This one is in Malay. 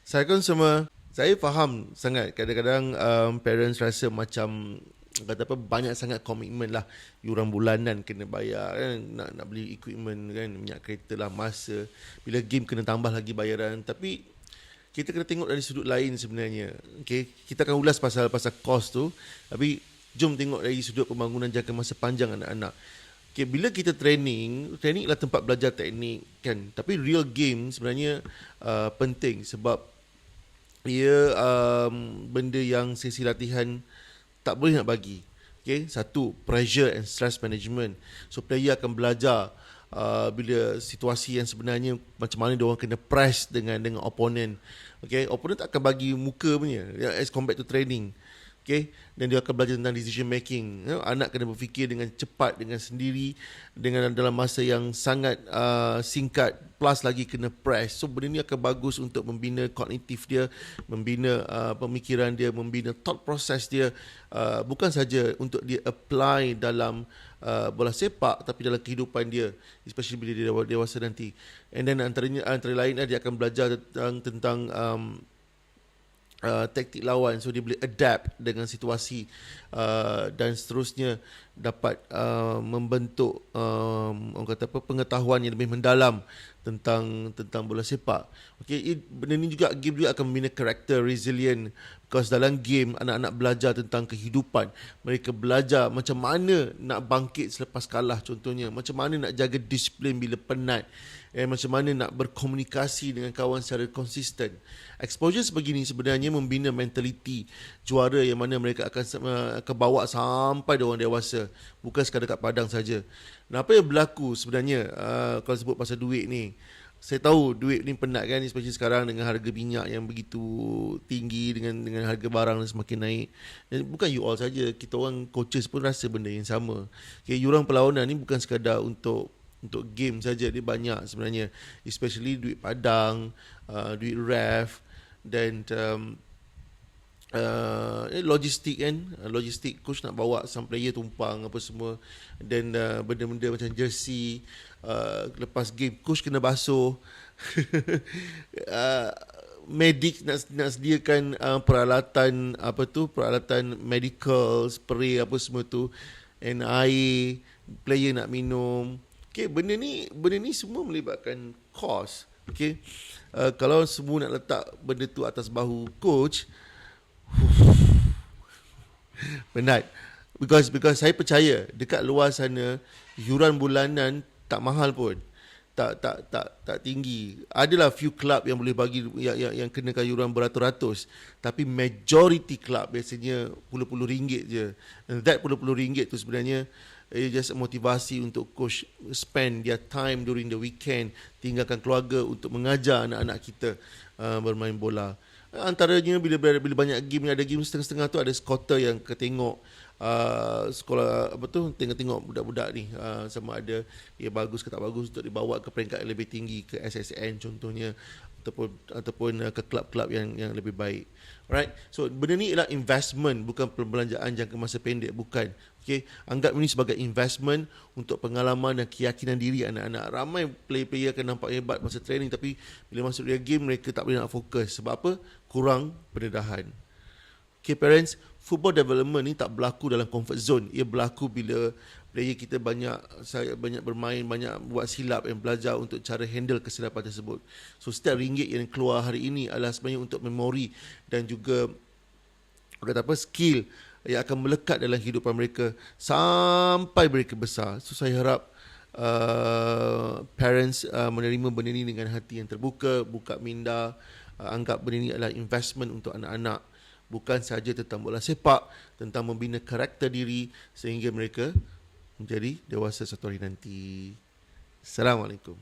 Assalamualaikum semua. Saya faham sangat kadang-kadang parents rasa macam kata apa banyak sangat komitmen lah, yuran bulanan kena bayar kan, nak beli equipment kan, minyak kereta lah, masa, bila game kena tambah lagi bayaran. Tapi kita kena tengok dari sudut lain sebenarnya. Okay, kita akan ulas pasal kos tu, tapi jom tengok dari sudut pembangunan jangka masa panjang anak-anak. Okay, bila kita training adalah tempat belajar teknik kan, tapi real game sebenarnya penting sebab ia benda yang sesi latihan tak boleh nak bagi. Okay, satu, pressure and stress management. So player akan belajar bila situasi yang sebenarnya macam mana dia orang kena press dengan opponent. Okay, opponent tak akan bagi muka punya as compared to training. Okay, dan dia akan belajar tentang decision making. Anak kena berfikir dengan cepat, dengan sendiri, dengan dalam masa yang sangat singkat, plus lagi kena press. So benda ni akan bagus untuk membina kognitif dia, membina pemikiran dia, membina thought process dia, bukan saja untuk dia apply dalam bola sepak, tapi dalam kehidupan dia, especially bila dia dewasa nanti. And then antara lain dia akan belajar tentang taktik lawan, so dia boleh adapt dengan situasi, dan seterusnya dapat membentuk orang kata apa, pengetahuan yang lebih mendalam tentang bola sepak. Okey, benda ni juga, game juga akan membina karakter resilient, because dalam game anak-anak belajar tentang kehidupan. Mereka belajar macam mana nak bangkit selepas kalah, contohnya macam mana nak jaga disiplin bila penat, macam mana nak berkomunikasi dengan kawan secara konsisten. Exposure sebegini sebenarnya membina mentaliti juara yang mana mereka akan bawa sampai dia orang dewasa, bukan sekadar kat padang saja. Nah, apa yang berlaku sebenarnya kalau sebut pasal duit ni? Saya tahu duit ni penat kan, especially sekarang dengan harga minyak yang begitu tinggi, dengan harga barang yang semakin naik. Dan bukan you all saja, kita orang coaches pun rasa benda yang sama. Okay, yuran perlawanan ni bukan sekadar untuk game saja, dia banyak sebenarnya, especially duit padang, duit ref, dan logistik kan, logistik coach nak bawa sang player tumpang apa semua, dan benda-benda macam jersey, lepas game coach kena basuh. Medik nak sediakan peralatan peralatan medical, spray apa semua tu, and air player nak minum. Okay, benda ni semua melibatkan kos. Okay, kalau semua nak letak benda tu atas bahu coach, penat. Because saya percaya dekat luar sana yuran bulanan tak mahal pun. Tak tinggi. Adalah few club yang boleh bagi yang kenakan yuran beratus-ratus, tapi majority club biasanya puluh-puluh ringgit je. And that puluh-puluh ringgit tu sebenarnya just motivasi untuk coach spend their time during the weekend, tinggalkan keluarga untuk mengajar anak-anak kita bermain bola. Antaranya bila banyak game, ada game setengah-setengah tu ada scouter yang ketengok sekolah tengok budak-budak ni sama ada ia bagus ke tak bagus untuk dibawa ke peringkat yang lebih tinggi, ke SSN contohnya, ataupun ke kelab-kelab yang lebih baik. Alright, so benda ni ialah investment, bukan perbelanjaan jangka masa pendek, bukan. Okay, anggap ini sebagai investment untuk pengalaman dan keyakinan diri anak-anak. Ramai player-player akan nampak hebat masa training, tapi bila masuk dia game mereka tak boleh nak fokus. Sebab apa? Kurang pendedahan. Okay parents, football development ni tak berlaku dalam comfort zone. Ia berlaku bila player kita banyak bermain, banyak buat silap dan belajar untuk cara handle kesilapan tersebut. So setiap ringgit yang keluar hari ini adalah sebenarnya untuk memori dan juga skill yang akan melekat dalam kehidupan mereka sampai mereka besar. So saya harap parents menerima benda ni dengan hati yang terbuka, buka minda, anggap benda ni adalah investment untuk anak-anak, bukan sahaja tentang bola sepak, tentang membina karakter diri sehingga mereka menjadi dewasa satu hari nanti. Assalamualaikum.